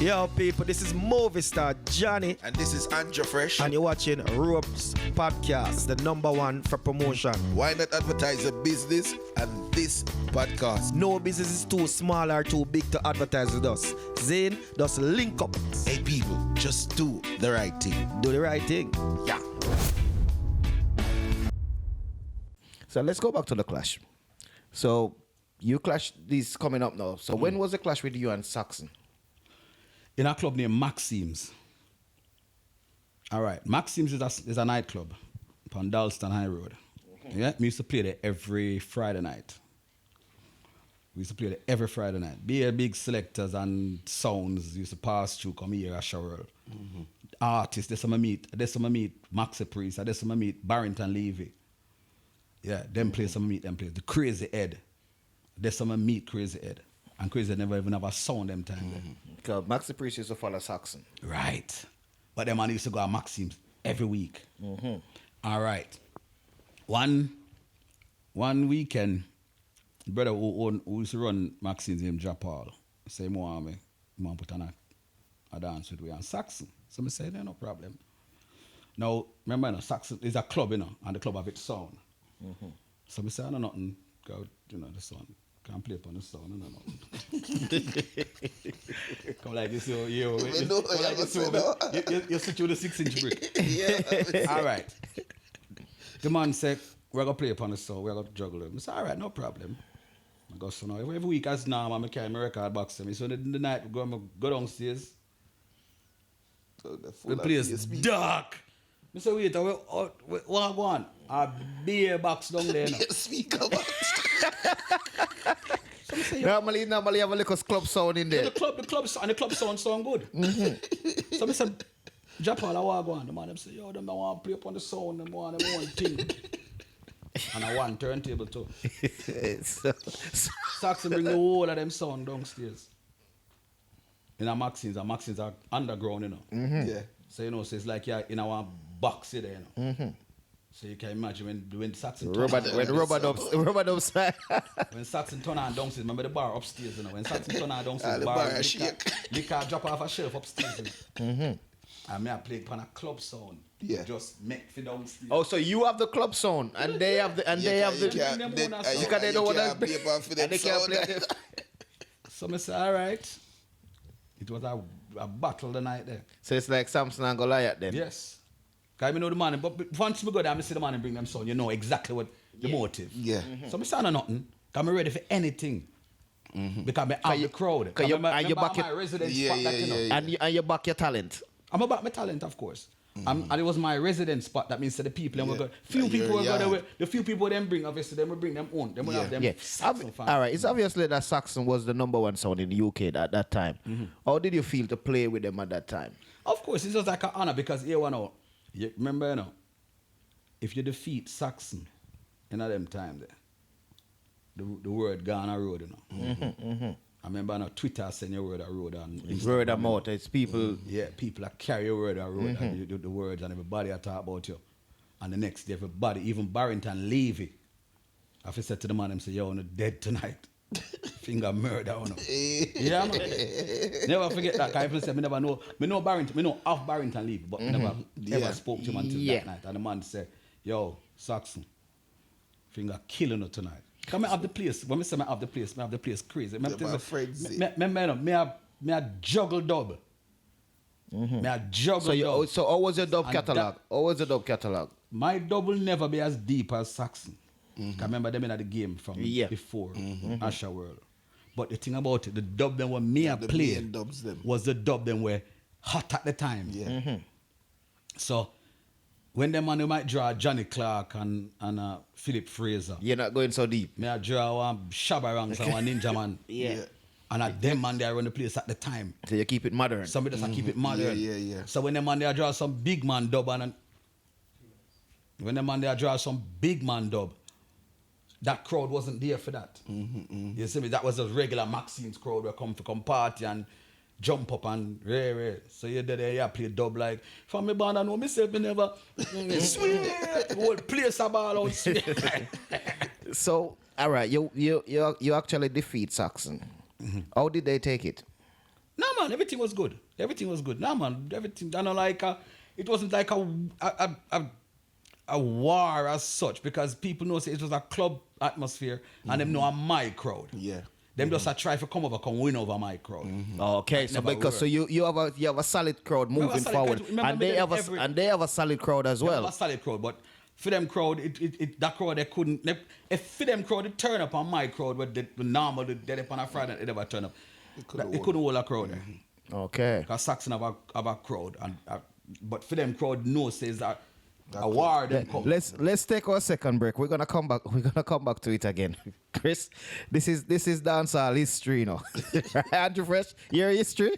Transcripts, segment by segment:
Yo, people, this is movie star Johnny. And this is Andrew Fresh. And you're watching Ropes Podcast, the #1 for promotion. Why not advertise a business and this podcast? No business is too small or too big to advertise with us. Zane, just link up. Hey, people, just do the right thing. Do the right thing. Yeah. So let's go back to the clash. So you clash this coming up now. So when was the clash with you and Saxon? In a club named Maxims. All right, Maxims is a nightclub on Dalston High Road. Yeah, we used to play there every Friday night. Big selectors and sounds used to pass through, come here, Asha World. Artists, there's some I meet Maxi Priest, there's some I meet Barrington Levy. Yeah, them play some I meet them play. The Crazy Ed. There's some I meet Crazy Ed. And Crazy Ed never even have a sound them time. Because Maxi Priest used to follow Saxon. Right. But them man used to go to Maxims every week. All right. One weekend, the brother who used to run Maxims named Japal say, I want to put on a dance with me and Saxon. So I say, no problem. Now, remember, Saxon is a club, and the club have its sound. So I say, I know nothing, go, the sound. Can't play upon the sound, no. Come like this, you sit with a 6-inch brick. Yeah. All right. The man said, we're going to play upon the sound, we're going to juggle them. I said, all right, no problem. I go, so now, every week as now, I'm carry my record box to me. So in the night, we go downstairs. So the place is dark. I said, wait, what go on? A beer box down there now. Speaker box. Normally you have a little club sound in there. The club sound good. So I said, Japan, I want to go on. The man them say, yo, them I want to play up on the sound, them want them one thing. And I want turntable too. Saxon bring the whole of them sound downstairs. In our Maxims are underground, Yeah. So so it's like in our box there, So you can imagine when Saxon Rubber dubs. when Saxon turn on downstairs, remember the bar upstairs, When Saxon turn on downstairs, the bar shake. Liquor drop off a shelf upstairs. And I play upon a club sound. Yeah. Just make for downstairs. Oh, so you have the club sound and they have the because they don't want to play upon for them and they can't sound. play them. So I said, all right. It was a battle the night there. So it's like Samson and Goliath then. Yes. Because I know the man, but once we go there, I see the man and bring them sound, you know exactly what the motive. Yeah. So I say nothing, because I'm ready for anything. Because I'm out the crowd. And you back my residence spot that, and you back your talent. I'm about my talent, of course. And it was my residence spot. That means that the people, and we got few people will go there. The few people them bring, obviously, them will bring them own. Them will have them. All right. It's obviously that Saxon was the #1 sound in the UK at that time. How did you feel to play with them at that time? Of course, it's just like an honor because here you remember, if you defeat Saxon in them time there, the word gone a road, I remember Twitter saying your word a road and word of mouth. It's people. Yeah, people that carry your word a road and you do the words and everybody I talk about you. And the next day, everybody, even Barrington Levy, after said to the man, say, yo, I'm dead tonight. Finger murder, Yeah, man. Never forget that. I said, I never know. I know Barrington, I know of Barrington Levy, but I never spoke to him until that night. And the man said, yo, Saxon, finger killing her tonight. Come have the place. When I say I have the place crazy. My frenzy. Me a juggle dub. Me a juggle dub. So how was your dub catalog? How was the dub catalog? My dub will never be as deep as Saxon. I remember them in the game from before Asha World. But the thing about it, the dub them when me played was the dub them were hot at the time. Yeah. So when them man might draw Johnny Clark and Philip Fraser. You're not going so deep. Me I draw one Shabba Ranks and one Ninja Man. Yeah. And at them man they run the place at the time. So you keep it modern. Somebody just keep it modern. Yeah. So when them man they draw some big man dub when them man they draw some big man dub, that crowd wasn't there for that. You see me? That was a regular Maxims crowd where come party and jump up and rare. So you did there, play dub like from me band I know myself me never sweet whole place a ball out sweet. So alright, you actually defeat Saxon. How did they take it? No man, everything was good. Everything was good. Nah, man, everything. I know, like, it wasn't like a war as such, because people know say it was a club atmosphere, and them know a my crowd. Yeah. Them just a try to come win over my crowd. Okay, so because so you have a solid crowd moving forward, and they have a solid crowd as well. A solid crowd, but for them crowd, that crowd they couldn't. If for them crowd it turn up on my crowd, but the normal they up on a Friday, it never turn up. It couldn't hold a crowd there. Okay. Because Saxon have a crowd, and but for them crowd no says that a war them come. Let's take our second break. We're gonna come back. We're gonna come back to it again. Chris, this is dancehall history, you know. Andrew Fresh, your history.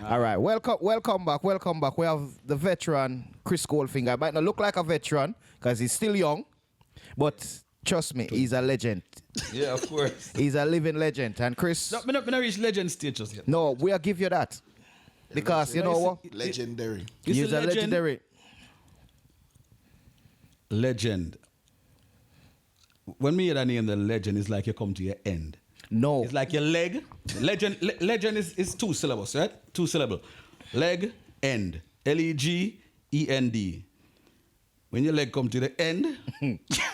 All right, welcome back. We have the veteran Chris Goldfinger. Might not look like a veteran because he's still young, but trust me, he's a legend. Yeah, of course. He's a living legend. And Chris, No, me not reach legend status yet. no, we'll give you that because you know what? Legendary. He's a legendary. Legend. When me hear that name, the legend, is like you come to your end. No. It's like your leg. Legend is 2 syllables, right? 2 syllable. Leg, end. Legend. When your leg come to the end,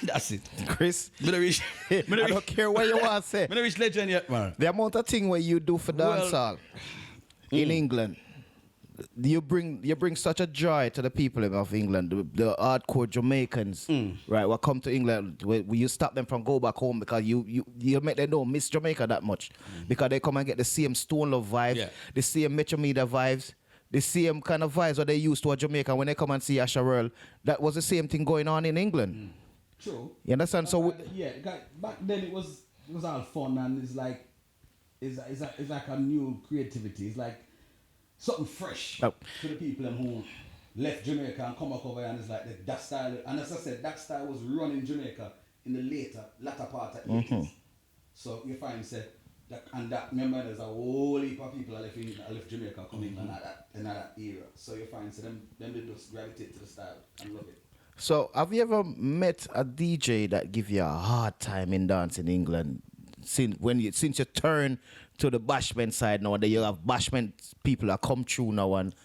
that's it. Chris, I I don't care what you want to say. I don't reach legend yet, man. The amount of thing where you do for dancehall in England, you bring such a joy to the people of England, the hardcore Jamaicans, right? What come to England, where you stop them from go back home because you make them know miss Jamaica that much, because they come and get the same Stone Love vibes, the same Metro Media vibes, the same kind of vibes what they used to Jamaica when they come and see Asha World. That was the same thing going on in England. True. You understand? So back then it was all fun, and it's like a new creativity. It's like something fresh to the people who left Jamaica and come back over here, and it's like that style. And as I said, that style was running Jamaica in the latter part of the 80s. So you find remember there's a whole heap of people that left Jamaica coming in that era. So you find them they just gravitate to the style and love it. So have you ever met a DJ that give you a hard time in dance in England? Since you turn to the bashment side now, that you have bashment people that come through now and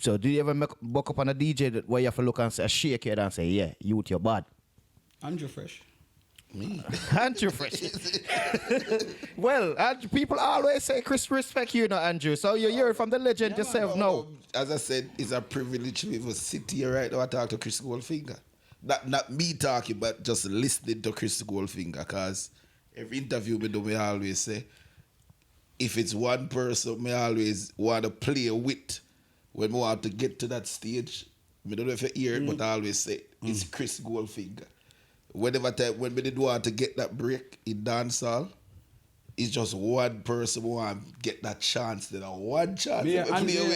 so do you ever buck up on a DJ that where you have to look and say, shake your head and say, yeah, youth, you're bad? Andrew Fresh. Me? Andrew Fresh. Well, people always say Chris respect you, Andrew. So you hear it from the legend yourself now. As I said, it's a privilege to even sit here right now and talk to Chris Goldfinger. Not me talking, but just listening to Chris Goldfinger, because every interview me do, me always say, if it's one person me always want to play with when we want to get to that stage, I don't know if you hear it, but I always say, it's Chris Goldfinger. Whenever time when we did want to get that break in dancehall, it's just one person who want to get that chance, then one chance. Me and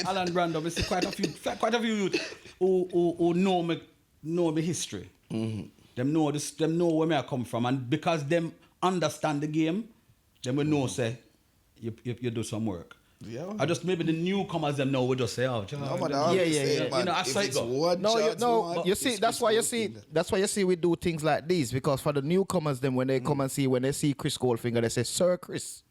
Alan Brando, we see quite a few youth who know me history. Them know where me I come from, and because them understand the game, them will know say you do some work. Yeah. I just maybe the newcomers them know will just say, oh, Man, you know, I if it's go. One no, chance, no, you see, that's why you see we do things like these, because for the newcomers, them when they come and see, when they see Chris Goldfinger, they say, Sir Chris.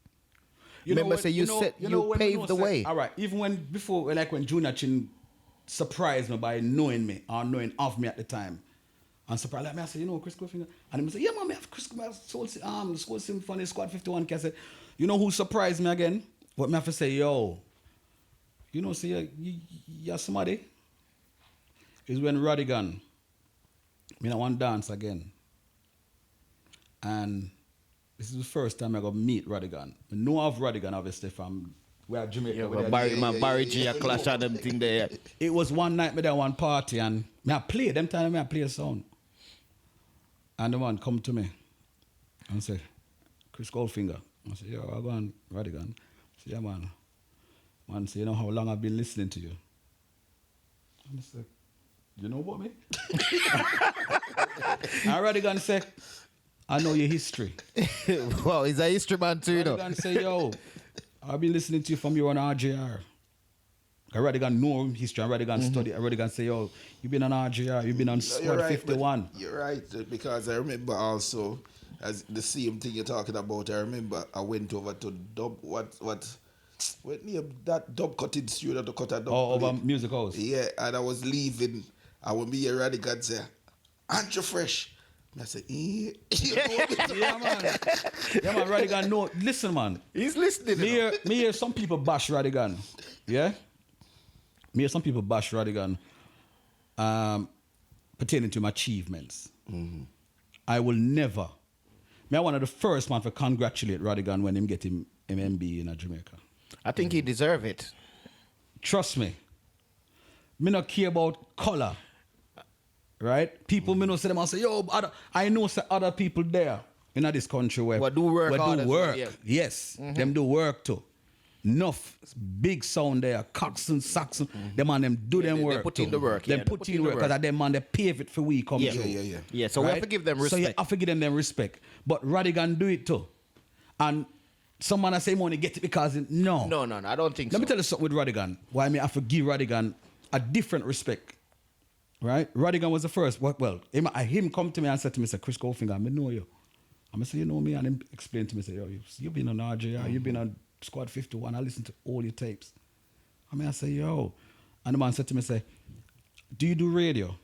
You paved the way. All right, even before when Junior Chin surprised me by knowing me or knowing of me at the time, and surprised like me, I said, Chris Goldfinger, and he said, yeah, man, I have Chris Soul Symphony Squad 51. I said, you know who surprised me again? But me have to say, yo, see, you're somebody. Is when Rodigan, me not want to dance again. And this is the first time I got meet Rodigan. I know of Rodigan, obviously, from where Jamaica. Barry G, a clash and them thing there. It was one night, me there one party, and me I play, them time me I play a song. And the man come to me and say, Chris Goldfinger. I said, yo, I go on Rodigan. Yeah, man. Man, say, you know how long I've been listening to you? And I said, you know about me? I already gonna say, I know your history. Wow, he's a history man too, I gonna say, yo, I've been listening to you from you on RJR. I already gonna know history, I already gonna study, I already gonna say, yo, you've been on RJR, you've been on Squad 51. You're right, because I remember also As the same thing you're talking about, I remember I went over to what name that dub cutting studio to cut a dub. Over Music House. Yeah, and I was leaving. I would be a radical say, "Aren't you fresh?" And I said, "Yeah." Yeah, man. Yeah, man, Radigan, no. Listen, man. He's listening. Me hear some people bash Radigan. Yeah? Me hear some people bash Radigan pertaining to my achievements. Mm-hmm. I will never. Me, I one of the first man to congratulate Radigan when him get him MB in Jamaica. I think he deserve it. Trust me. Me not care about color. Right? People me know say them and say, yo, I know say other people there in this country where What do work hard as well, yeah. Yes. Them do work too. Enough big sound there, Coxon, Saxon, them and them do them work. They put too. in the work. Them Yeah, put in the work because them man they pave it for we come Yeah. through. Yeah, so we have to give them So you respect. have to give them respect. But Radigan do it too. And someone I say money get it because no. No, I don't think Let so. me tell you something with Radigan. Why I have to give Radigan a different respect. Right? Radigan was the first. Well, him come to me and said to me, say, Chris Goldfinger, I know you. I say, you know me? And him explained to me, say, yo, you've been on RJR, you've been on Squad 51, I listened to all your tapes. I say, yo. And the man said to me, say, do you do radio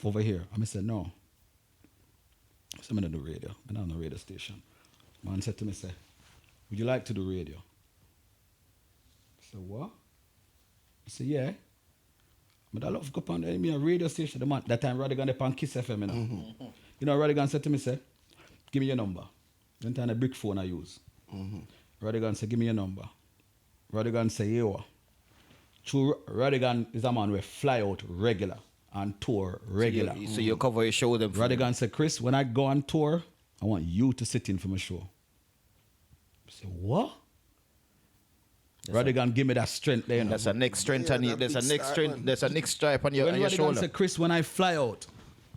over here? I said, no. I said, I don't do radio. I'm not on a radio station. The man said to me, say, would you like to do radio? I said, what? I said, yeah. But I love to go on a radio station. The man, that time Radigan up on Kiss FM. You know, you know Radigan said to me, say, give me your number. Then time the brick phone I use. Radigan said, give me your number. Radigan say, yo. True, Radigan is a man who fly out regular and tour regular. So you cover your show them. Radigan said, Chris, when I go on tour, I want you to sit in for my show. I said, what? Radigan give me that strength there. You know? That's a next strength on you. There's a next strength. There's a next stripe on your, When on your Radigan shoulder. said, Chris, when I fly out,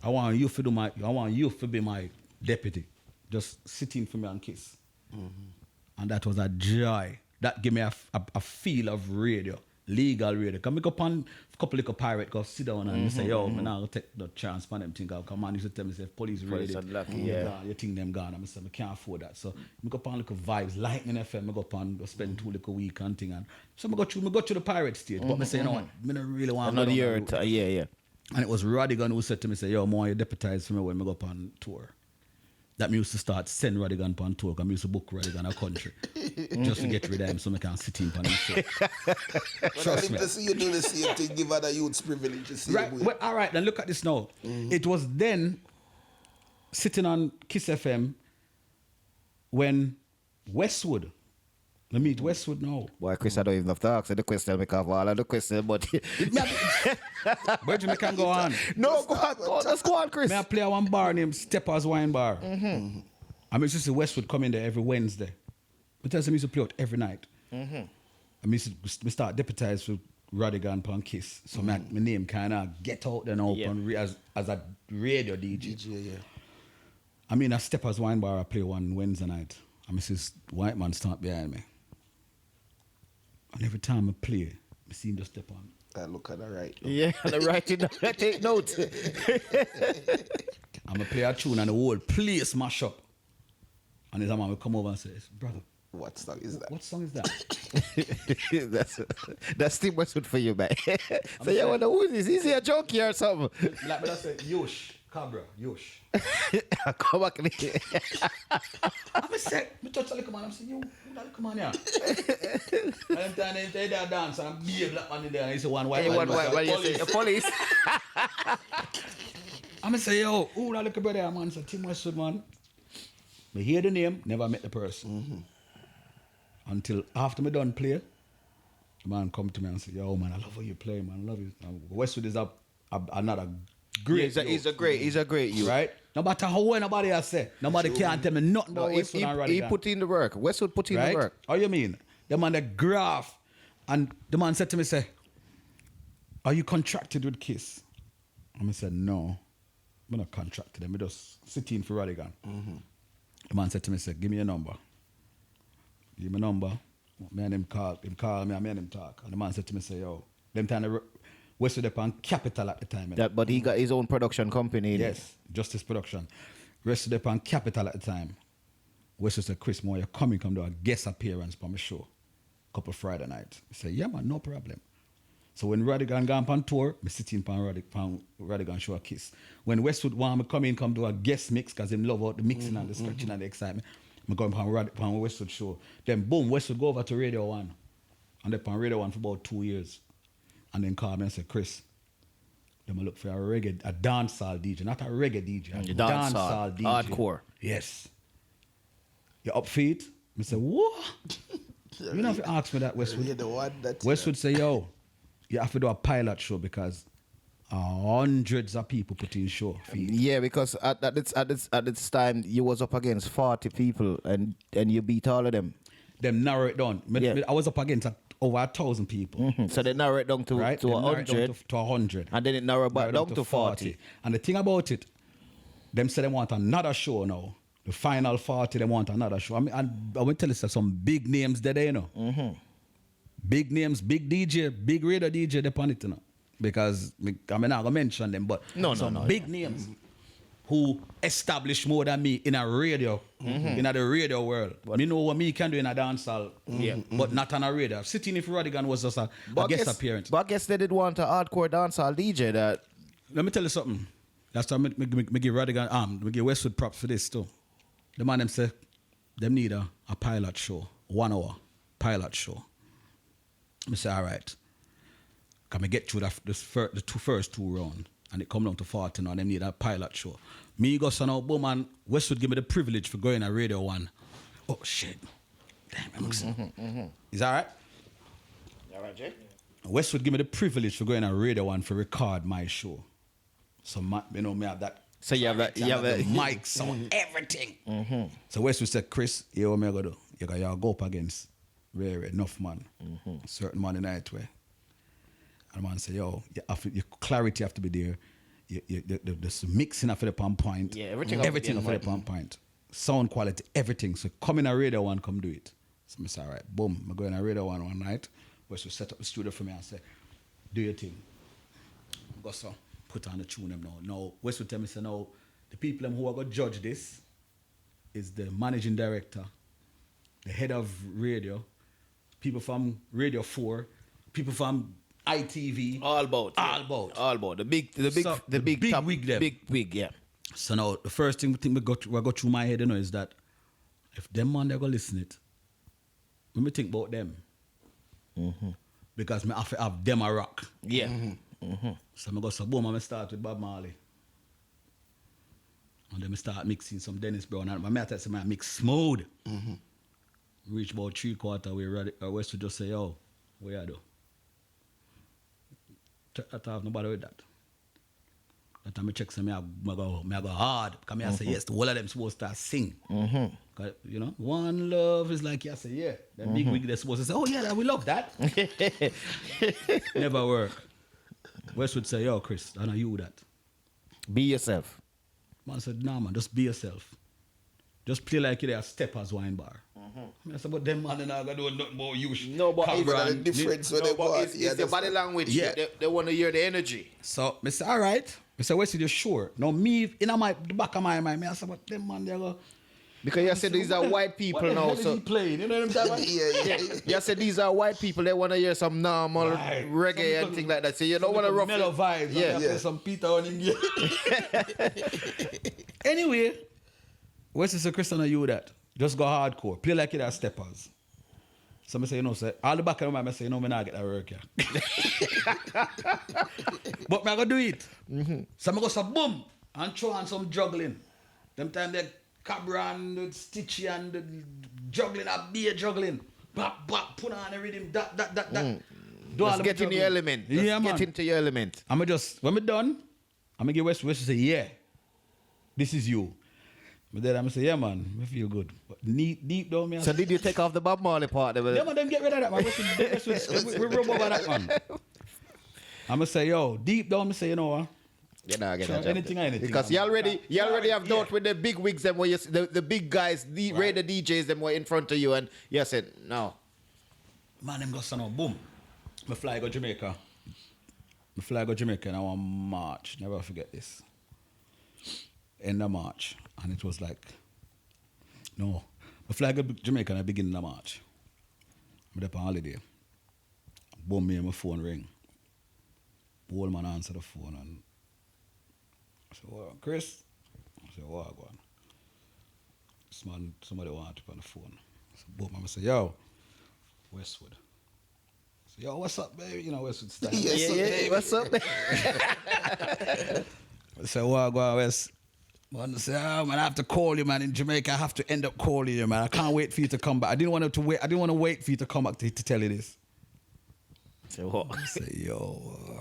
I want you to be my deputy. Just sitting for me and kiss. And that was a joy. That gave me a feel of radio, legal radio. Come go upon a couple of pirate go sit down and say, yo, man, I'll take the chance for them think I'll come on. You used to tell me, say, police radio. You think them gone. I say, I can't afford that. So I go upon little vibes, Lightning FM, I go upon spend 2 little week and thing. And so I go to the pirate stage. But I say, you know what, I don't really want to Another go year. down that route. Yeah. And it was Radigan who said to me, say, yo, more you deputize for me when I go up on tour. That me used to start send Radigan on tour because I used to book Radigan a country just to get rid of him so I can sit in on him. So. Trust me. To see you do the same thing, give other youths privilege to see Right, them. well, all right, then look at this now. It was then sitting on Kiss FM when Westwood, let me meet Westwood now. Boy, Chris, I don't even have to ask the question because of all of the questions, but... But you can go on. No, go on. Let's go on, Chris. May I play one bar named Steppers Wine Bar. I used to see Westwood come in there every Wednesday. But tell them I used to play out every night. I used to start deputized for Radigan on Kiss. So my name kind of get out there now as a radio DJ. I mean, at Steppers Wine Bar, I play one Wednesday night. And Mrs. White man stand behind me. And every time I play, I see him just step on. I look at the right. Yeah, the right. I take notes. I'm going to play a tune and the whole place mash up. And his man will come over and say, brother, What song is that? what song is that? That's Steve Westwood for you, man. So you wonder who is this? Is he a junkie or something? Like me, I say, Yosh, Cabra, Yosh. Come back here. I said, I touch the little man, I say, yo, who that little man here? And then they dance and be a black man in there and he say, one white Hey, man. what you say? Police. I say, yo, who that little brother, man? So Tim Westwood, man. I hear the name, never met the person. Until after me done play, the man come to me and say, yo, man, I love how you play, man. I love you. Westwood is another great He's a great youth. right? No matter how nobody else say, nobody can't tell me nothing No, about Westwood and he Radigan. put in the work. Westwood put in Right? the work. How you mean? The man the graph. And the man said to me, say, are you contracted with Kiss? And I said, no. I'm not contracted. I'm just sitting for Radigan. The man said to me, say, give me your number. Give me a number. Me and him call me and him talk. And the man said to me, say, yo, them time Westwood upon Capital at the time. But he got his own production company. Yes, Justice Production. Rested upon Capital at the time. Westwood said, Chris, Moore, you're coming, come do a guest appearance for my show. Couple Friday night. I said, yeah, man, no problem. So when Radigan gone on tour, I sit in pan Radigan show a kiss. When Westwood want me come do a guest mix, because him love out the mixing and the scratching and the excitement, I go pan Westwood show. Then boom, Westwood go over to Radio 1. And they pan Radio 1 for about 2 years. And then call me and say, Chris, them look for a dancehall DJ, not a reggae DJ, a dancehall DJ. Hardcore. Yes. You up feet? I say, what? You don't have to ask me that, Westwood. You're the one that Westwood say, yo, you have to do a pilot show because hundreds of people put in show feed. Yeah, because at this time you was up against 40 people and you beat all of them. Them narrow it down. I was up against over 1,000 people. So they narrow it down to 100. To 100. And then it narrow back down to 40. And the thing about it, them say they want another show now. The final 40, they want another show. I mean, and I will tell you some big names there, you know. Big names, big DJ, big radio DJ, they on it, you know. Because, I'm not going to mention them, but big names who established more than me in a radio, in the radio world. But you know what me can do in a dancehall, but not on a radio. Sitting if Radigan was just a guest appearance. But I guess they did want a hardcore dancehall DJ that... Let me tell you something. That's why me give Radigan, me give Westwood props for this too. The man them say, them need a pilot show, 1 hour pilot show. I say, all right. Can we get through the first two rounds? And it come down to 40 now, them need a pilot show. Me go so now, boom, and Westwood give me the privilege for going to Radio 1. Oh, shit. Damn, I'm excited. Is that all right? All right, Jay? Westwood give me the privilege for going to Radio 1 for record my show. So, you know, me have that. So you have that, mic, sound, everything. So Westwood said, Chris, you what me go do? You gotta go up against very enough man, certain man in the night way. And the man say, yo, your clarity have to be there. The mixing have to be on point. Yeah, everything have to be on point. Sound quality, everything. So come in a Radio 1, come do it. So I say, all right, boom, I go in a Radio 1 one night. Westwood set up the studio for me and say, do your thing. Go so. Put on the tune them now. Now, Westwood tell me, say, now, the people who are going to judge this is the managing director, the head of radio, people from Radio 4, people from ITV. All about. The big wig, yeah. So now, the first thing we go through my head, you know, is that if them man, they're going to listen it, let me think about them. Because I have to have them a rock. Yeah. So I go so boom, I start with Bob Marley. And then I start mixing some Dennis Brown. And I tell you, I mix smooth. Reach about 3/4 where Westwood just say, yo, what you do? I have nobody with that. That time I check some, I go hard. Because I say, yes, the whole of them supposed to sing. You know, one love is like, you say, yeah. Then big wig, they're supposed to say, oh yeah, we love that. Never work. Westwood say, yo, Chris, I know you that. Be yourself. Man said, nah, man, just be yourself. Just play like you're a Steppers wine bar. I said, but them man, they're not going to do nothing about you. No, but it's the difference when they want. It's the body language. Yeah. They want to hear the energy. So, I say, all right. I said, Westwood, you're sure? Now, me, in the back of my mind, I said, but them man, they're going to... Because you said these are white people now. What the hell is he playing? You know what I'm talking about? You said these are white people. They want to hear some normal reggae and things like that. So you don't want to rough mellow vibes. Yeah. Some Peter on him. Anyway, Westwood said, Chris, I know you that. Just go hardcore. Play like it as Steppers. So I say, you know, say, all the back of my mind, I say, you know, I not get that work here. But I go do it. So I go so boom and throw on some juggling. Them time they Cabra and the Stitchy and the juggling, a beer juggling. Bap, bap, put on the rhythm, that. Just get in the element. Yeah, man. Get into your element. I'm just, when we're done, I'm going to give Westwood to say, yeah, this is you. But then I'm going to say, yeah, man, I feel good. But deep down, me. So did you take off the Bob Marley part? Yeah, man, then get rid of that, man. We rub over that one. I'm going to say, yo, deep down, I say, you know what? Anything. Because you already have dealt with the big wigs them where the big guys, the radio DJs them were in front of you and you said, no. Man, them go so now, boom. I fly go Jamaica. And I want March. Never forget this. End of March. And it was like, no. I fly to Jamaica at the beginning of March. I'm there on holiday. Boom, me and my phone ring. The old man answer the phone and I said, well, Chris? I said, what, go on? Somebody want to on the phone. So boom, I said, yo, Westwood. I said, yo, what's up, baby? You know, Westwood style. Yeah, what's up? I said, what, go on, West? Man, I said, oh, man, I have to call you, man. In Jamaica, I have to end up calling you, man. I can't wait for you to come back. I didn't want to wait for you to come back to tell you this. So what? I say, yo,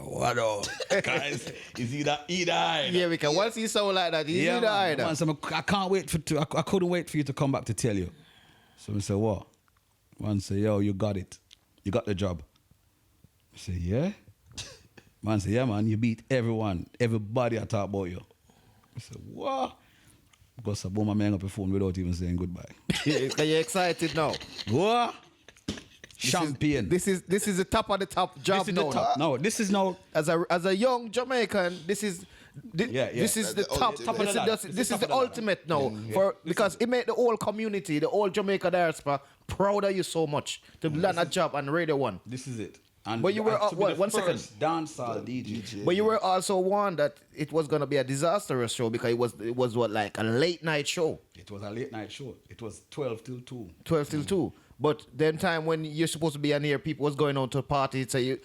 what up? Guys, is either either. Yeah, we can. Once you sound like that, he's either either. Man, so I can't wait I couldn't wait for you to come back to tell you. So I say, what? Man say, yo, you got it. You got the job. I say, yeah? Man say, yeah, man, you beat everyone. Everybody I talk about you. I said, what? Because I boom my man up the phone without even saying goodbye. You're excited now. What? Champion. This is the top of the top job This is now. the top. No, this is now. As a young Jamaican, this is this is the top. Top of the ladder. This is the ultimate now because it made the whole community, the whole Jamaica diaspora proud of you so much to land a job on Radio 1. This is it. And But you were to be the 1 second. first dancehall DJ. But you were also warned that it was going to be a disastrous show because it was what, like a late night show, It was a late night show. It was 12 till 2. 12 till 2. But then time when you're supposed to be on here, people was going out to parties, so they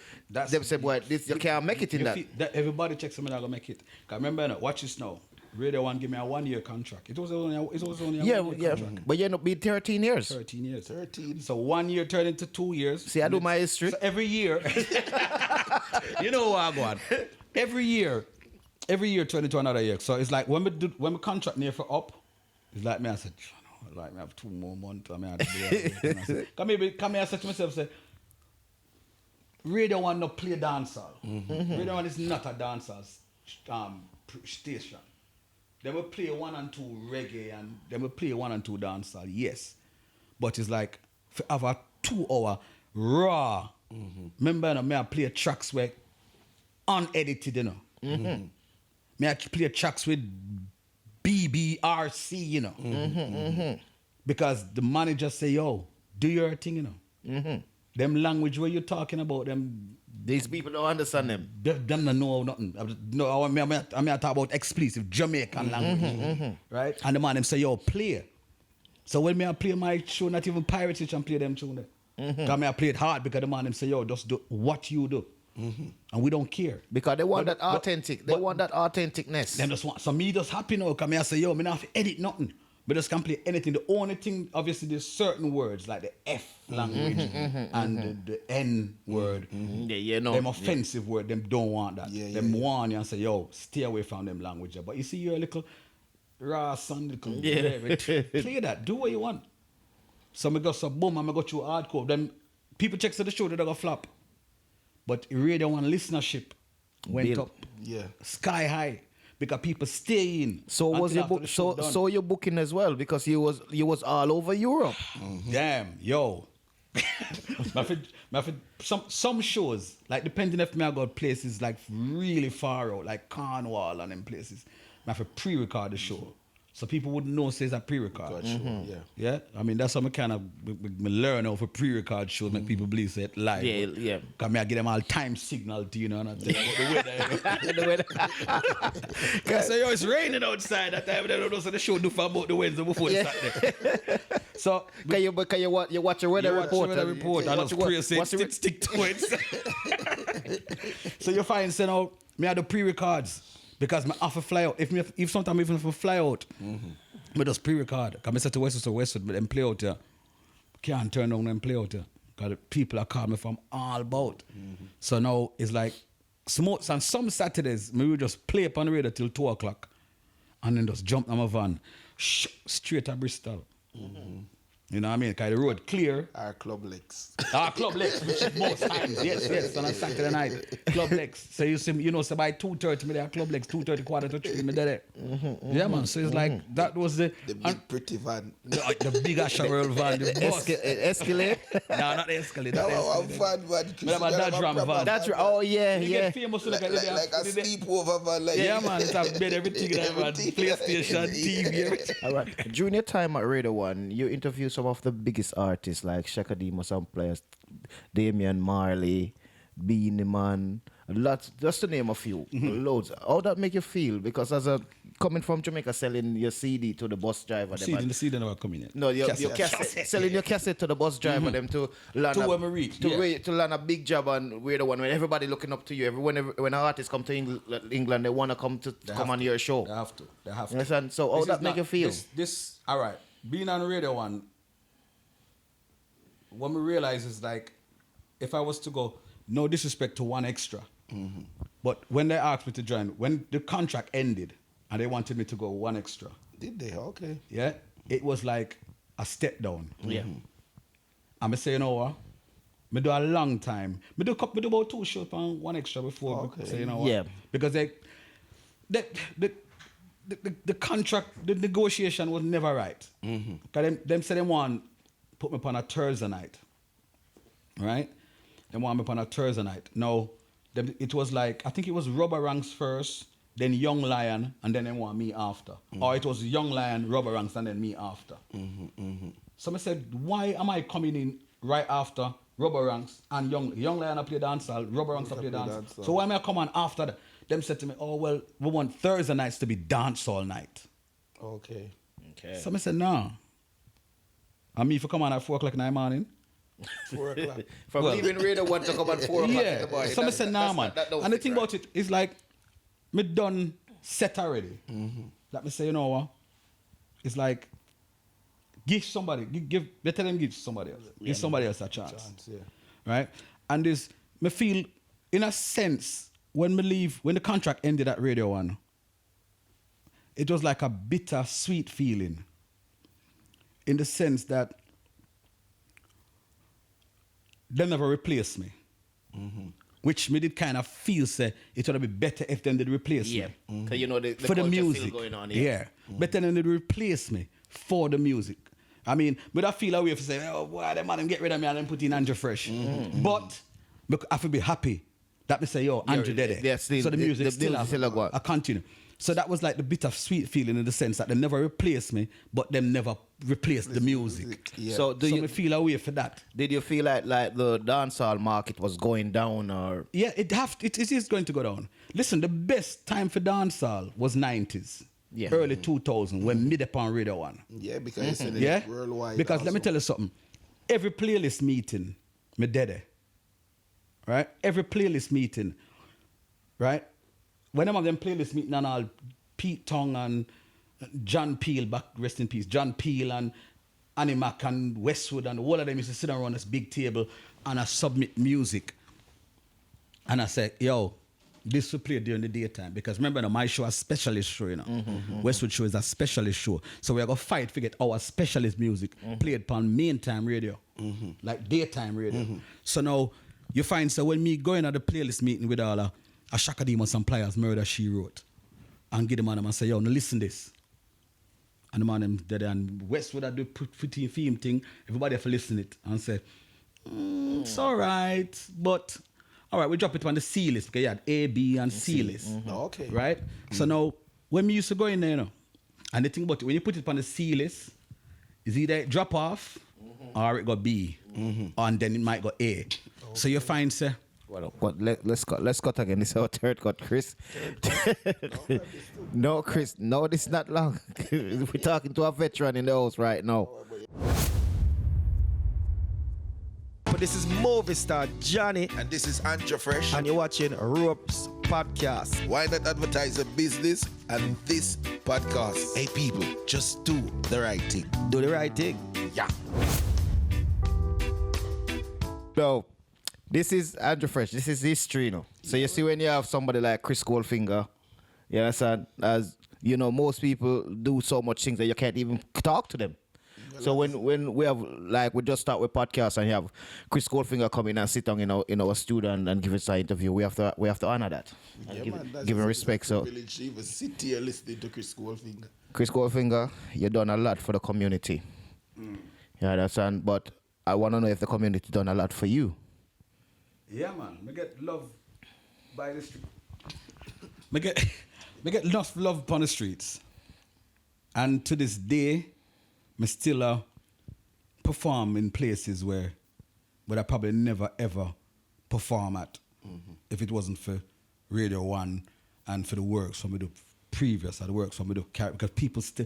said, "Boy, this you can't make it in that." Everybody checks me, I'm gonna make it. Cause remember, watch this now. Radio 1 give me a 1-year contract. It was only a 1-year contract. But you end up being 13 years. 13 years. 13. So 1 year turned into 2 years. See, I do my history. So every year, you know what I'm going. Every year turned into another year. So it's like when my contract near for up, it's like me. I said, like me have 2 more months. I mean, I have to do it. Come here, I said to myself, say, Radio 1 no play dancehall. Radio 1 is not a dancehall station. They will play 1 and 2 reggae and they will play 1 and 2 dancehall, yes. But it's like, for have a 2-hour raw. Remember, me I play tracks where unedited, you know. Me I play tracks with BBRC, you know. Because the manager say, yo, do your thing, you know. Them language where you're talking about, them. These people don't understand them. Them don't know nothing. No, I mean talk about explicit Jamaican language. Right? And the man them say, yo, play. So when me I play my show, not even pirates, and play them tune there. Because me I play it hard because the man them say, yo, just do what you do. And we don't care. Because they want that authentic. They want that authenticness. Them just want, so me just happy now because me I say, yo, me not have to edit nothing. But just can play anything. The only thing, obviously, there's certain words like the F language and the N word. Them offensive word, them don't want that. Them warn you and say, yo, stay away from them language. But you see, you're a little raw son, little play that. Do what you want. So I go so boom, and I go through hardcore. Then people check to the show, they're going to flop. But Radio 1 listenership went up sky high. Because people stay in. So was your book? So your booking as well because you was all over Europe. Damn, yo. some shows like depending if me I got places like really far out like Cornwall and them places. I have to pre-record the show. So people wouldn't know say it's a pre-record show. Yeah. I mean that's how I kind of learn over pre-record shows make people believe say it live. Yeah. Cause I get them all time signal to you know and I think about the weather. Cause say yo it's raining outside that time. They don't know so the show do for about the Wednesday before the Saturday. So can you watch your weather report? And just pray say stick to it. So you find say now me had the pre-records. Because I have to fly out. If sometimes even if I fly out, I just pre-record. Because I said to Westwood, but them play out there. Can't turn down them play out there. Because people are calling me from all about. So now it's like, on some Saturdays, we will just play up on the radio till 2 o'clock. And then just jump on my van, straight to Bristol. You know what I mean? Because the road clear. Our club legs. Club Lex, which is most times. Yes, on a Saturday night. Club Lex. So you see, so by 2:30, me there, Club Lex, 2:30, quarter to 3, me there. Yeah, man. So it's like, that was the big pretty van. the big Asherell van, the bus. Escalade? No, not the Escalade. That Not the was Escalade. fun, man. Me have a Dodge Ram van. That's right. Oh, yeah, You yeah. get famous to look at it. Like a sleepover van. Like Yeah, man. It's a bed, everything in there, man. PlayStation, TV, everything. All right. During your time at Radio 1, you interviewed some of the biggest artists like Shaka Demo, some players, Damian Marley, Beanie Man, lots, just to name a few, loads. How that make you feel? Because as a coming from Jamaica, selling your CD to the bus driver, The CD never come in yet. no, your cassette, selling your cassette to the bus driver, them to land To where we reach, yeah. to land a big job and we're the one when everybody looking up to you. When an artist come to England, they want to come on your show. They have to. You understand? So how This that is make not- you feel? This all right. Being on Radio 1, what we realize is like, if I was to go, no disrespect to One Extra, but when they asked me to join, when the contract ended and they wanted me to go One Extra, Did they? Okay. yeah, it was like a step down. Yeah. I'm say, you know what? Me do a long time. Me do about 2 shows on One Extra before. Okay. Say, you know what? Yeah. Because the contract, the negotiation was never right. Because them say they want put me upon a Thursday night. Right? They want me upon a Thursday night. Now, it was like, I think it was Rubber Ranks first, then Young Lion, and then they want me after. Or it was Young Lion, Rubber Ranks, and then me after. So I said, why am I coming in right after Rubber Ranks and Young Lion I play dancehall, Rubber Ranks I play dancehall. So why am I come on after that? Them said to me, oh, well, we want Thursday nights to be dancehall night. Okay. So I said, no. And me if you come on at 4 o'clock in the morning? 4 o'clock. From Well- leaving Radio 1 to come at 4 o'clock in Yeah. the morning. So I said, nah, man. That don't And the fit thing right. about it is like, me done set already. Let me say, you know what? It's like, give somebody, better than give somebody else. Give somebody else a chance. Yeah. Right? And this, me feel, in a sense, when the contract ended at Radio 1, it was like a bitter, sweet feeling. In the sense that they never replaced me. Which me did kind of feel, say, it would be better if them did replace Yeah. me. Because you know the For the culture music. still going on. Yeah. Better than they'd replace me for the music. I mean, but I feel away for say, oh, boy, them man, get rid of me and then put in Andrew Fresh. But I feel be happy that me say, yo, Andrew dead. yeah, still- So the music the still, music still a go on. I continue. So that was like the bitter sweet feeling in the sense that they never replaced me, but them never replaced the music. Yeah. So do So you me feel away for that. did you feel like the dancehall market was going down or Yeah, it is going to go down. Listen, the best time for dancehall was 90s. Yeah. Early 2000 when mid upon Radio 1. Yeah, because it's in Yeah? worldwide. Because let me also. tell you something. Every playlist meeting, me dead there. Right? Every playlist meeting, right? When I'm on them playlist meeting and all, Pete Tong and John Peel, back rest in peace, John Peel and Annie Mac and Westwood and all of them used to sit around this big table and I submit music. And I say, yo, this will play during the daytime. Because remember, now, my show is a specialist show, you know. Westwood show is a specialist show. So we're going to fight to get our specialist music played upon main time radio. Like daytime radio. So now, you find, so when me going at the playlist meeting with all a Shaka Demon some players, Murder She Wrote, and give the man and say, yo, now listen this. And the man them dead and Westwood I do pretty theme thing, everybody have to listen it and say, it's all right, but all right, we drop it on the C list because you had A, B, and C list. Okay. Right? So now, when we used to go in there, you know, and the thing about it, when you put it on the C list, is either it drop off or it got B, and then it might go A. So you find, say, let's cut again. This is our third cut, Chris. No, Chris. No, this is not long. We're talking to a veteran in the house right now. But this is movie star Johnny, And this is Andrew Fresh. and you're watching Ropes Podcast. Why not advertise a business and this podcast? Hey, people, just do the right thing. Do the right thing. Yeah. So, this is Andrew Fresh. This is history, you know. So you see when you have somebody like Chris Goldfinger, you understand? As you know, most people do so much things that you can't even talk to them. So when we have, like, we just start with podcast and you have Chris Goldfinger come in and sit down in our studio and give us an interview, we have to honor that. And give him respect. So privilege to even sit here listening to Chris Goldfinger. Chris Goldfinger, you done a lot for the community. You understand? But I want to know if the community done a lot for you. Yeah, man. Me get love by the street. Me get enough love upon the streets. And to this day, me still perform in places where I probably never ever perform at if it wasn't for Radio 1 and for the works from me do previous or the works from me do carry, because people still,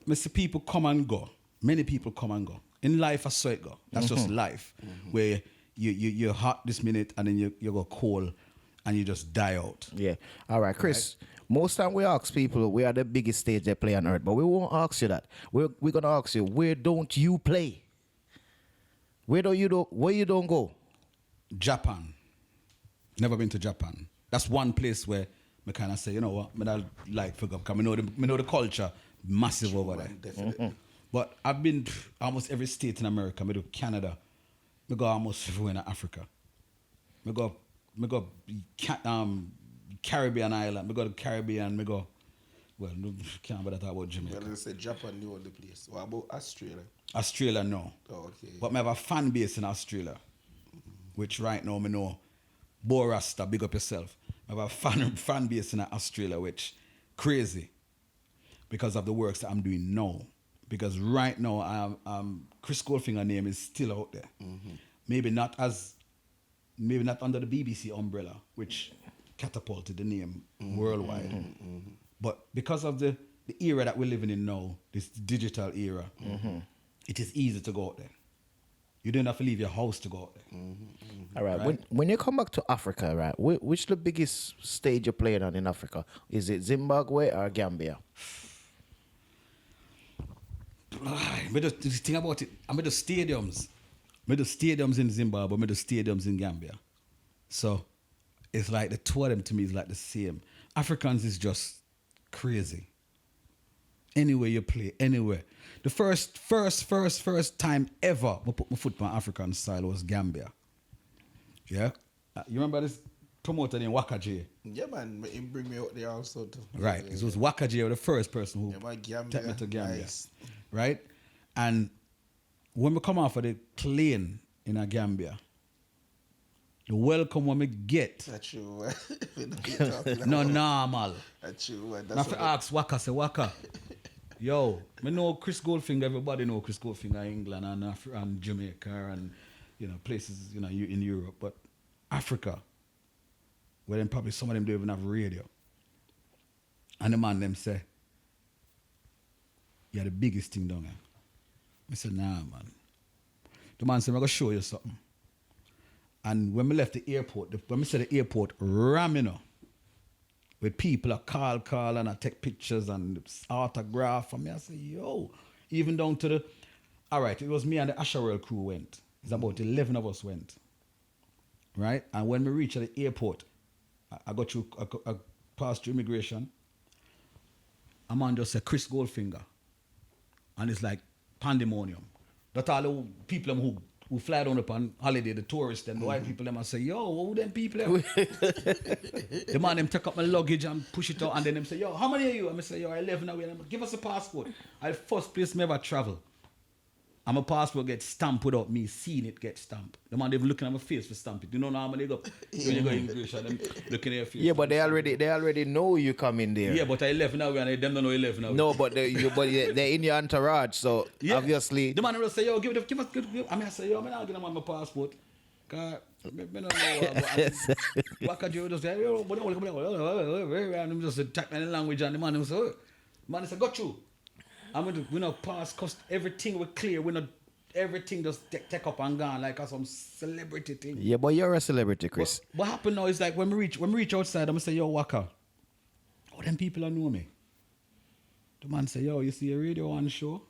me see people come and go. Many people come and go. In life, I saw it go. That's just life, where you're hot this minute and then you go cold and you just die out. Yeah. All right, Chris. Right? Most time we ask people where are the biggest stage they play on earth, but we won't ask you that. We're gonna ask you, where don't you play? Where you don't go? Japan. Never been to Japan. That's one place where me kind of say, you know what, me not like forget because me know the culture massive over there. Definitely. But I've been almost every state in America. Me do Canada. Me go almost everywhere in Africa. Me go Caribbean island. Me go to Caribbean. Me go. Well, no, can't bother talk about Jamaica. Well, say Japan, the only place. What about Australia? Australia, no. Oh, okay. But me have a fan base in Australia, which right now me know. Borasta, big up yourself. I have a fan base in Australia, which crazy because of the works that I'm doing now. Because right now, Chris Goldfinger name is still out there. Maybe not under the BBC umbrella, which catapulted the name worldwide. But because of the era that we're living in now, this digital era, it is easy to go out there. You don't have to leave your house to go out there. All right. When you come back to Africa, right, which the biggest stage you're playing on in Africa? Is it Zimbabwe or Gambia? The thing about it, I'm the stadiums. I'm the stadiums in Zimbabwe, I'm the stadiums in Gambia. So it's like the two of them to me is like the same. Africans is just crazy. Anywhere you play, anywhere. The first time ever I put my foot on African style was Gambia. Yeah? You remember this promoter named Waka J? Yeah, man. He bring me out there also. Too. Right. Yeah, it was Waka J, the first person who Gambia, took me to Gambia. Nice. Right? And when we come off of the plane in a Gambia, the welcome when we get. That's true. No normal. That's true. Now if I ask Waka, say Waka, yo, I know Chris Goldfinger, everybody know Chris Goldfinger in England and Jamaica and places in Europe, but Africa, where then probably some of them don't even have radio. And the man them say, you're the biggest thing down there. I said, nah, man. The man said, I'm going to show you something. And when we left the airport, when we said the airport ramming up, with people I call and I take pictures and autograph from me, I say, yo, even down to all right, it was me and the Asherwell crew went. It's about 11 of us went. Right? And when we reached the airport, I got through, I passed through immigration. A man just said, Chris Goldfinger. And it's like pandemonium. That's all the people who fly down upon holiday, the tourists, and the white people, them, I say, yo, who them people? The man, them take up my luggage and push it out, and then them say, yo, how many are you? And I say, yo, 11 away. And give us a passport. I first place me ever travel. And my passport gets stamped without me seeing it get stamped. The man, they've looking at my face for stamp it. You know how many go? When you go immigration, them looking at your face. Yeah, but they already know you come in there. Yeah, but I 11 away, and them don't know 11 away. No, but they're in your entourage, so obviously. The man will say, yo, give us. I mean, I say, yo, I'm not giving them my passport. Cause I don't know what can you just say, yo, but I'm just typing in language, and the man will say, got you. We not pass, cause everything we clear. We not everything just take up and gone like some celebrity thing. Yeah, but you're a celebrity, Chris. What happened now is like when we reach outside, I'm gonna say, yo, Waka, oh, them people don't know me. The man say, yo, you see a Radio 1 show?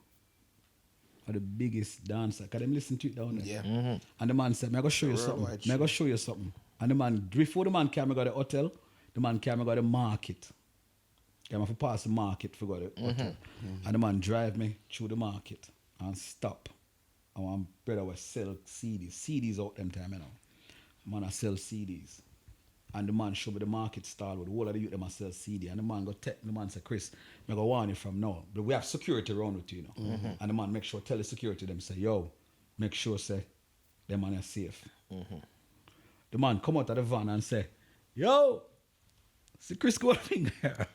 Or the biggest dancer, cause them listen to it down there. Yeah. And the man said, I'm gonna show you something. And the man, before the man came, I got the hotel. The man came, I got the market. Came to pass the market, forgot it. And the man drive me through the market. and stop. And one brother was sell CDs. CDs out them time, you know. Man, I sell CDs. And the man show me the market stall with the whole of the youth them a sell CD. And the man go take the man say, Chris, I go warn you from now. But we have security around with you, you know. And the man make sure tell the security them say, yo, make sure say them man are safe. The man come out of the van and say, yo, see Chris Goldfinger.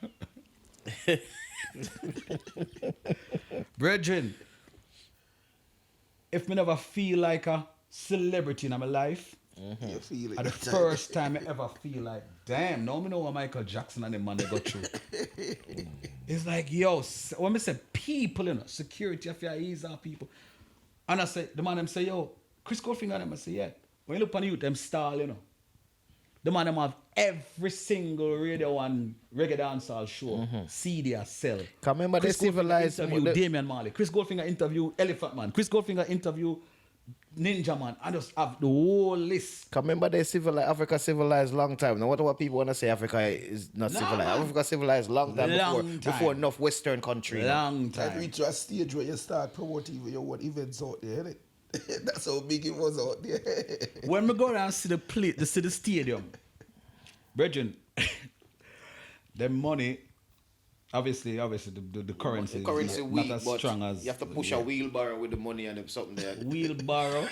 Brethren, if me never feel like a celebrity in my life, You feel it. and the first time I ever feel like, damn, now me know what Michael Jackson and them man they go through. It's like, yo, when me say people, you know, security, if you ease our people. And I say, the man them say, yo, Chris Goldfinger and them I say, yeah. When you look on the youth, them style, you know. The man them have every single radio and reggae dancehall show. CD a sell. Can remember Chris they civilized interview Damian Marley. Chris Goldfinger interview Elephant Man. Chris Goldfinger interview Ninja Man. I just have the whole list. Can remember they civilized Africa civilized long time. Now what people want to say Africa is not civilized. man. Africa civilized long time, Long before time. enough Western country. Long And time. reach a stage where you start promoting your own events out there, innit? That's how big it was out there. When we go down and see the stadium, brethren, the money, obviously the currency, The currency is not weak, as but strong as you have to push a wheelbarrow with the money and something there. wheelbarrow.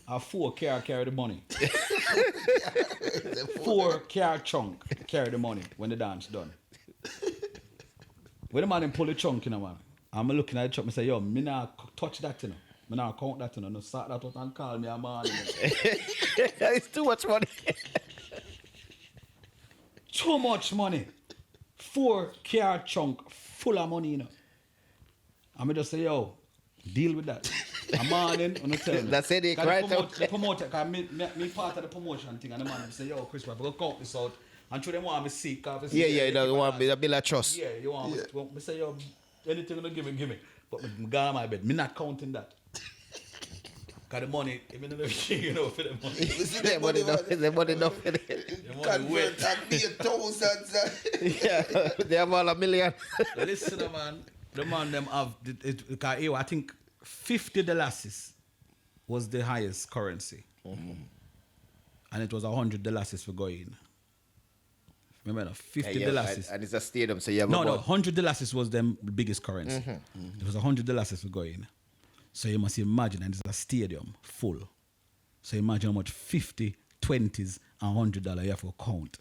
A 4 car carry the money. 4 car chunk carry the money when the dance done. When the man then pull the chunk, you know, man, I'm looking at the chunk, I say, yo, me not touch that, you know. Me not count that, you know. No start that out and call me a man. You know. It's too much money. Too much money. 4 car chunk full of money, you know. And me just say, yo, deal with that. I'm morning, I'm tell me. That's it, they right out. The promoter, because me part of the promotion thing, and the man say, yo, Chris, we're going to count this out. And through them want me see, because Yeah, you want me to build a trust. Yeah, you want me say, yo, anything you give me. But me go on my bed, me not counting that. Because the money, even if you know, for the money. The money enough. Convert and be thousands. Yeah, they have all $1 million. Listen, the man them have, because I think $50 was the highest currency. And it was $100 for going. Remember, $50. And it's a stadium, so you have No, about... $100 was the biggest currency. It was $100 for going. So you must imagine, and it's a stadium full. So imagine how much 50, 20s, and $100 you have to count.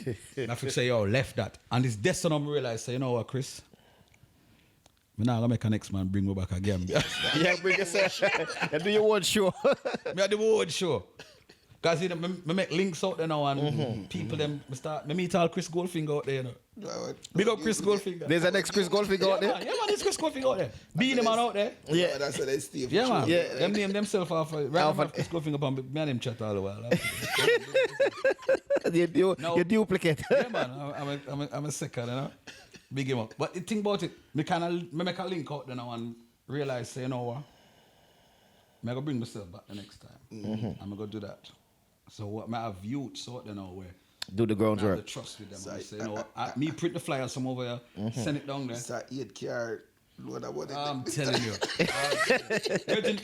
I have to say, yo, left that. And it's this time I realize, say, you know what, Chris? Me now gonna make a next man bring me back again. Yeah, bring yourself. And do your own show. Me at the road show. Because you know, me make links out there now and people them me meet all Chris Goldfinger out there, you know. Big up Chris Goldfinger. There's an ex-Chris Goldfinger out there. Yeah, man, there's Chris Goldfinger out there. Being the man out there. Yeah. That's what they stay for. Yeah, man. Yeah. Them name themselves off. Right now, Chris Goldfinger upon me and him chat all the while. You duplicate. Yeah, man. I'm a second, you know. Big him up. But the thing about it, me make a link out there now and realize, say, you know what? I'm going to bring myself back the next time. I'm going to do that. So what I have youths out there now where Do the I have groundwork. the trust with them. I say, you know what? Me print the flyers from over here, send it down there. It's a 8 car load of money. I'm telling you.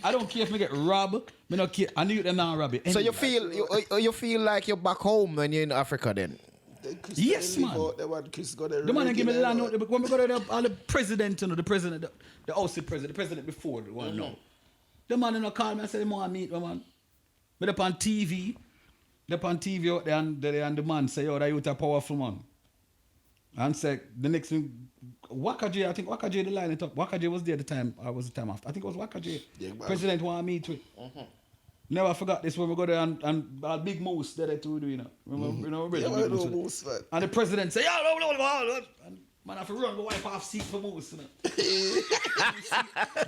I don't care if me get robbed. Me not care. I knew them now rob it. So you Anyway. feel like you're back home when you're in Africa then? Yes, man. The man give me the land out there. When we go there, all the president, you know, the president, the ousted president, the president before the one now. The man in the call me and say, "They want to meet me, man." But up on TV, out there, and the man say, "Yo, that youth a powerful man." And say the next thing, Waka J, I think Waka J the line it up. Waka J was there the time. I was the time after. I think it was Waka J. Yeah, President want to meet with. Never forgot this when we go there and Big Moose there too, you know. Remember, you know, Yeah, Big man, Moose. no Moose, man. And the president say, "Yeah, no. And man, I have to run go wipe off seat for Moose, you know.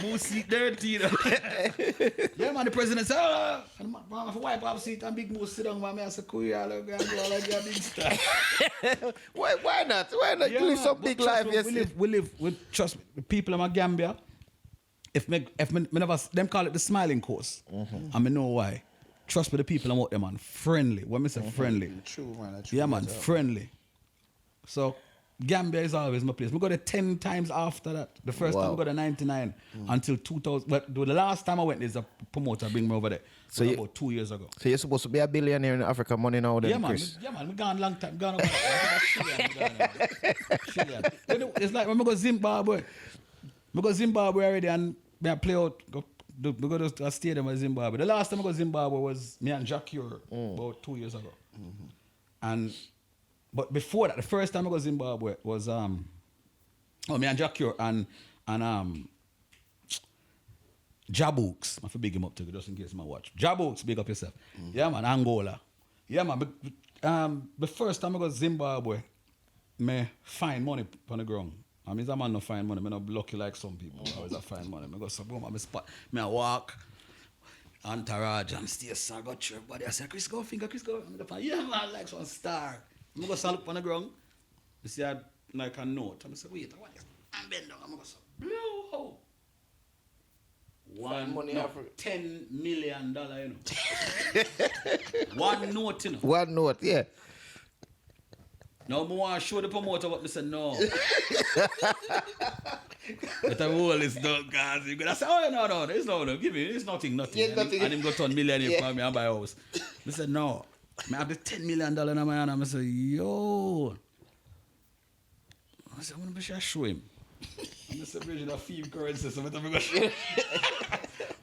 Moose seat dirty, you know. Yeah, man, the president say, and man, I have to wipe off seat and Big Moose sit down, man. I say, cool, yeah, look, I go like a big star. Why not? Why not? You live some big life, yes. We live with, trust me, the people in Gambia. If me never, them call it the smiling course. And me know why. Trust me, the people I'm out there, man, friendly. When me say friendly. True, man. True, Yeah, man, friendly. So, Gambia is always my place. We go there 10 times after that. The first time we go to 99 until 2000. But the last time I went, there's a promoter bring me over there. So about 2 years ago. So you're supposed to be a billionaire in Africa money now then, Yeah, man. Chris? Yeah, man. We gone long time. Gone over there. It's like when we go Zimbabwe. We go Zimbabwe already and we play out. We go to a stadium in Zimbabwe. The last time I go to Zimbabwe was me and Jack Ure about 2 years ago. But before that, the first time I go to Zimbabwe was me and Jack Ure and Jabooks. I have to big him up too, just in case I watch. Jabooks, big up yourself. Yeah, man, Angola. Yeah, man. The first time I go to Zimbabwe, me find money on the ground. I mean, I'm not find money. I'm not lucky like some people. I always find money. I go so boom, I'm spot. I walk. Entourage and station. I got to everybody. I say, Chris Goldfinger. Yeah, man, like some star. I go look on the ground. I see like a note. I say, wait, what is I'm bend down. I go so blue. $10 million, you know. One note, you know. One note, yeah. No, I want to show the promoter what I said, no. But the whole is done, guys. I said, oh, no, there's no, give me, it's nothing. Yeah, nothing. And him got $1 million for me and buy a house. I said, no. I have the $10 million in my hand. I said, yo. I said, I'm going to show him. I'm just bridging a few currencies, so I'm going to show him.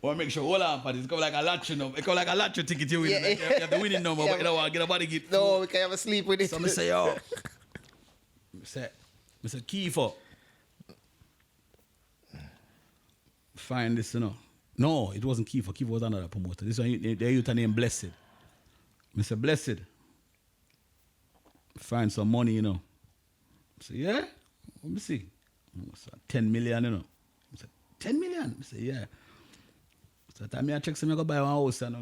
I want to make sure all our parties come like a lottery number. It come like a lottery ticket you win. Yeah. Like, you have the winning number, but you don't want to get a body gift. No, we can't have a sleep with it. So I say, yo. I said, Kiefer. Find this, you know. No, it wasn't Kiefer. Kiefer was another promoter. This one, they used to name Blessed. I said, Blessed. Find some money, you know. I said, yeah? Let me see. I said, 10 million, you know. I said, 10 million? I said, yeah. So time I check some, I go buy one house, you know.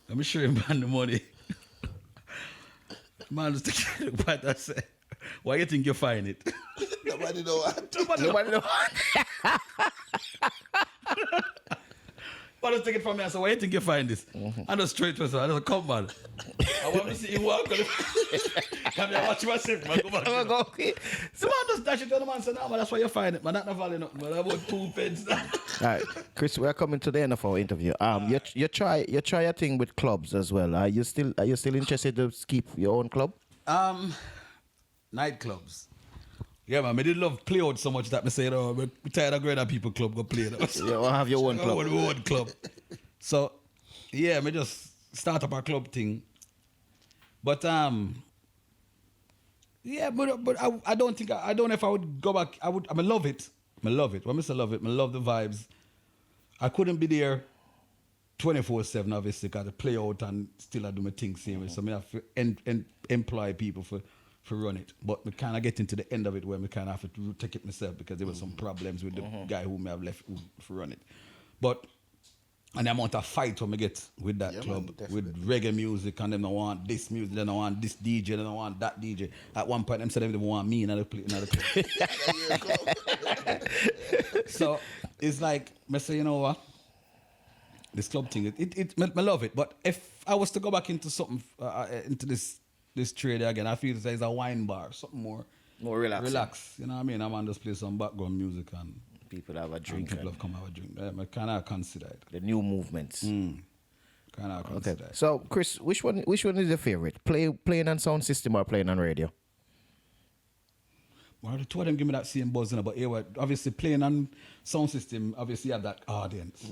Let me show him the money. Man, just take a look at that. Say, why you think you find it? Nobody know what. Nobody know. But just take it from me and say, why you think you find this? I just straight to her. I just come, man. I want to see you walk. Come here, watch myself, man. Go back. Okay. So man just dash it to the man and say, no, man, that's why you find it. Man, that's not value nothing. Man, about 2 pence. All right, Chris, we're coming to the end of our interview. You try a thing with clubs as well. Are you still interested to keep your own club? Nightclubs. Yeah, man, I did love play out so much that I say, oh, I'm tired of going to people club go play. You want to have your own club. Own club. So, yeah, I just start up a club thing. But yeah, but I don't think I don't know if I would go back. I love it. I love it. When I say love it, I love the vibes. I couldn't be there 24/7, obviously, because I play out and still I do my thing same way. So I have to employ people for run it. But we kind of get into the end of it where we kind of have to take it myself because there were some problems with the guy who may have left for run it. But and the amount of fight when we get with that club, man, with reggae music, and them don't want this music, they don't want this DJ, they don't want that DJ. At one point, them said they don't want me in another club. So it's like, I say, you know what? This club thing, I love it. But if I was to go back into something, into this trade again, I feel it's a wine bar, something more relaxing. Relax. You know what I mean? I'm on just play some background music and people have a drink. People have come have a drink. I kind of consider it. The new movements. Kind of consider it. So, Chris, which one is your favorite? Playing on sound system or playing on radio? Well, the two of them give me that same buzz, but obviously playing on sound system, obviously you have that audience.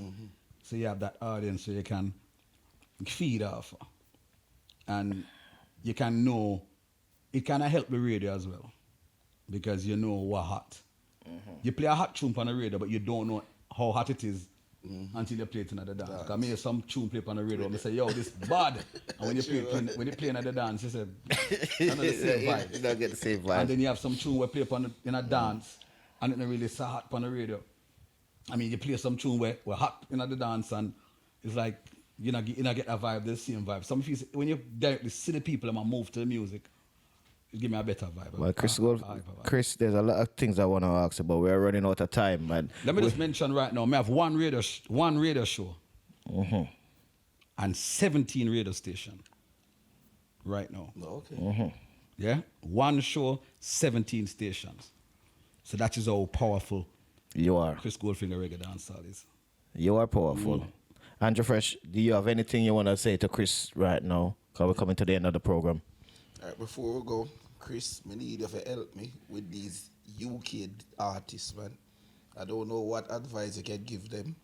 So you have that audience so you can feed off. And you can know, it kind of help the radio as well. Because you know what hot. You play a hot tune on the radio, but you don't know how hot it is until you play it in the dance. Because I mean, some tune play on the radio, and they say, yo, this bad. And when you play in the dance, you say, I know the same vibe. You don't get the same vibe. And then you have some tune where play in a dance, and it's not really so hot on the radio. I mean, you play some tune where we're hot in the dance, and it's like, you know, get a vibe, the same vibe. Some of you, when you directly see the people and move to the music, it give me a better vibe. Well, Chris, there's a lot of things I want to ask about. We're running out of time, man. Let me just mention right now, I have one radio show and 17 radio stations right now. Okay. Yeah? One show, 17 stations. So that is how powerful You are. Chris Goldfinger Reggae Dancehall is. You are powerful. Andrew Fresh, do you have anything you want to say to Chris right now? Because we're coming to the end of the program. All right, before we go, Chris, I need you to help me with these UK artists, man. I don't know what advice you can give them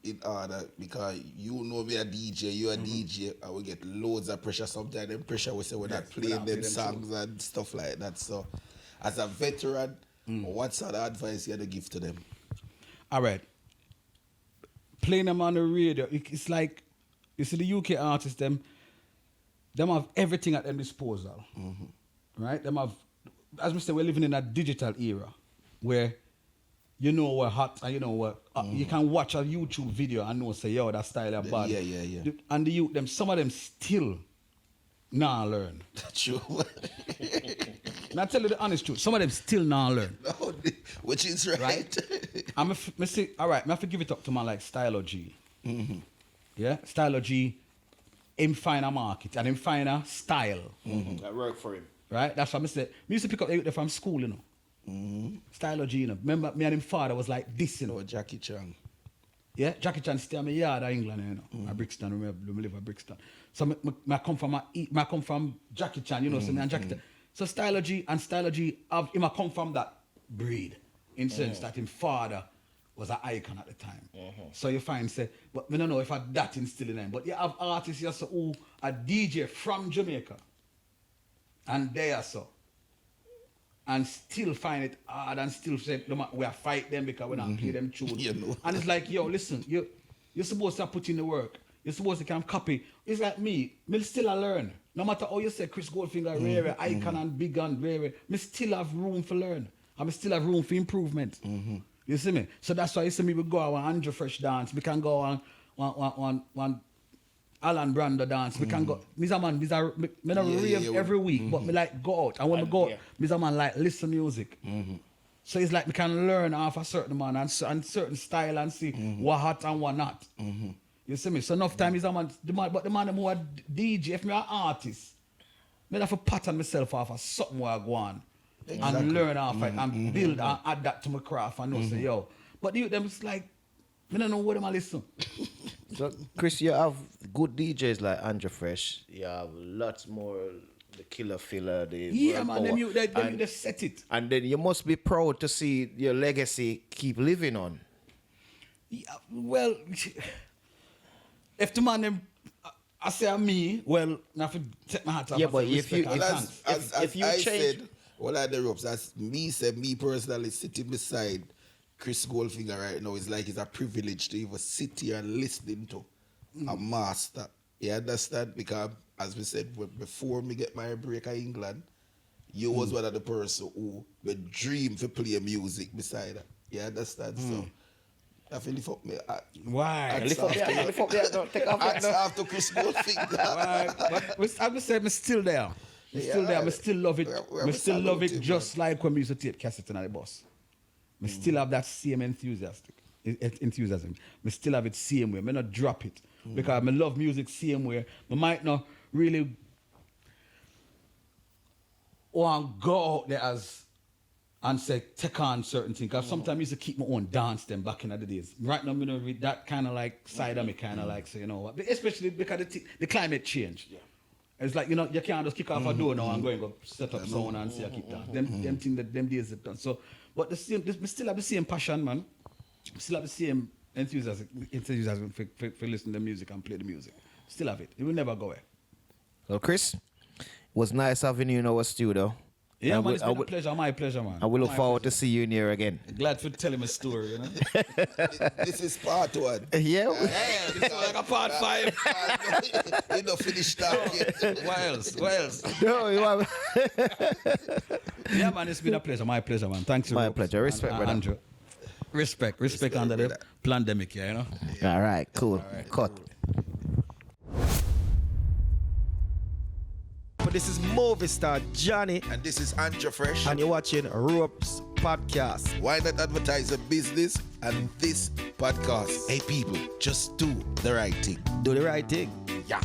in order, because you know me a DJ, you a DJ, I will get loads of pressure sometimes. Them pressure we say we're not playing them songs and stuff like that. So, as a veteran, what sort of advice you had to give to them? All right. Playing them on the radio, it's like, you see the UK artists, them have everything at their disposal. Right? Them have, as we say, we're living in a digital era where you know we're hot and you know what, you can watch a YouTube video and know, say, yo, that style is bad. Yeah. And the youth, some of them still not learn. True. And I tell you the honest truth, some of them still not learn. No, which is right. I'm say, all right, I have to give it up to man like Stylo G. Yeah, Stylo G, him find a market and him find a style. That work for him. Right? That's what I say. Me used to pick up the from school, you know. Stylo G, you know. Remember, me and him father was like this, you know. Oh, Jackie Chan. Yeah, Jackie Chan stay in my yard in England, you know. At Brixton, remember, we live at Brixton. So I come from Jackie Chan, you know, so me and Jackie Chan. So Stylo G and Stylo G, him I come from that breed, in sense that his father was an icon at the time. So you find, say, but I don't know if I that instill in him, but you have artists here so who are DJ from Jamaica, and they are so, and still find it hard and still say, no, we are fight them because we don't play them tunes. You know. And it's like, yo, listen, you're supposed to put in the work. You're supposed to can copy. It's like me still I learn. No matter how you say Chris Goldfinger, rare, icon and big and rare, me still have room for learn. I still have room for improvement. You see me? So that's why you see me we go on Andrew Fresh dance. We can go on one Alan Brando dance. We can go. Mr. Man, me not rave every week, but me like go out. And when we go, Mr. Man like listen music. So it's like we can learn off a certain man and certain style and see what hot and what not. You see me? So enough time is a man, but the man who are DJ, if me an artist, me have to pattern myself off of something where I go on. And learn off it and build and add that to my craft and know say, yo. But them it's like, I don't know what them I listen. So, Chris, you have good DJs like Andrew Fresh. You have lots more, the Killer Filler, the yeah, man, they set it. And then you must be proud to see your legacy keep living on. Yeah, well, if the man them, I say me, well, I have to take my hat off. Yeah, but if you I change, said, all of the ropes, as me personally sitting beside Chris Goldfinger right now is like it's a privilege to even sit here and listening to a master. You understand? Because as we said before me get my break in England, you was one of the person who would dream to play music beside her. You understand? So I feel lift up me. Why? lift up there, don't take off that. After Chris Goldfinger. But I would say I'm still there. I'm still there. I still love it. I still love it just like when we used to tape cassette on the bus. I still have that same enthusiasm. I still have it same way. I not drop it. Because I love music same way. I might not really want to go out there and say, take on certain things. Because sometimes I used to keep my own dance them back in the days. Right now, I don't read that kind of like side of me, kind of like, so you know what. Especially because the climate change. Yeah. It's like, you know, you can't just kick off a door now and go set up sound and see you keep that. Them things that them days have done. So, but we still have the same passion, man. We still have the same enthusiasm for listening to the music and play the music. Still have it. It will never go away. So, Chris, it was nice having you in our studio. Yeah, man, it's been a pleasure. My pleasure, man. I will look forward to see you in here again. Glad for telling my story, you know. This is part one. Yeah. This is like a part 5. You don't finish that yet. What else? No, you have... Yeah, man, it's been a pleasure. My pleasure, man. Thanks. My pleasure. Respect, brother. Andrew. Respect under the pandemic, yeah, you know. All right, cool. Cut. This is Movie Star Johnny, And this is Andrew Fresh. and you're watching Ropes Podcast. Why not advertise a business and this podcast? Hey people, just do the right thing. Do the right thing. Yeah.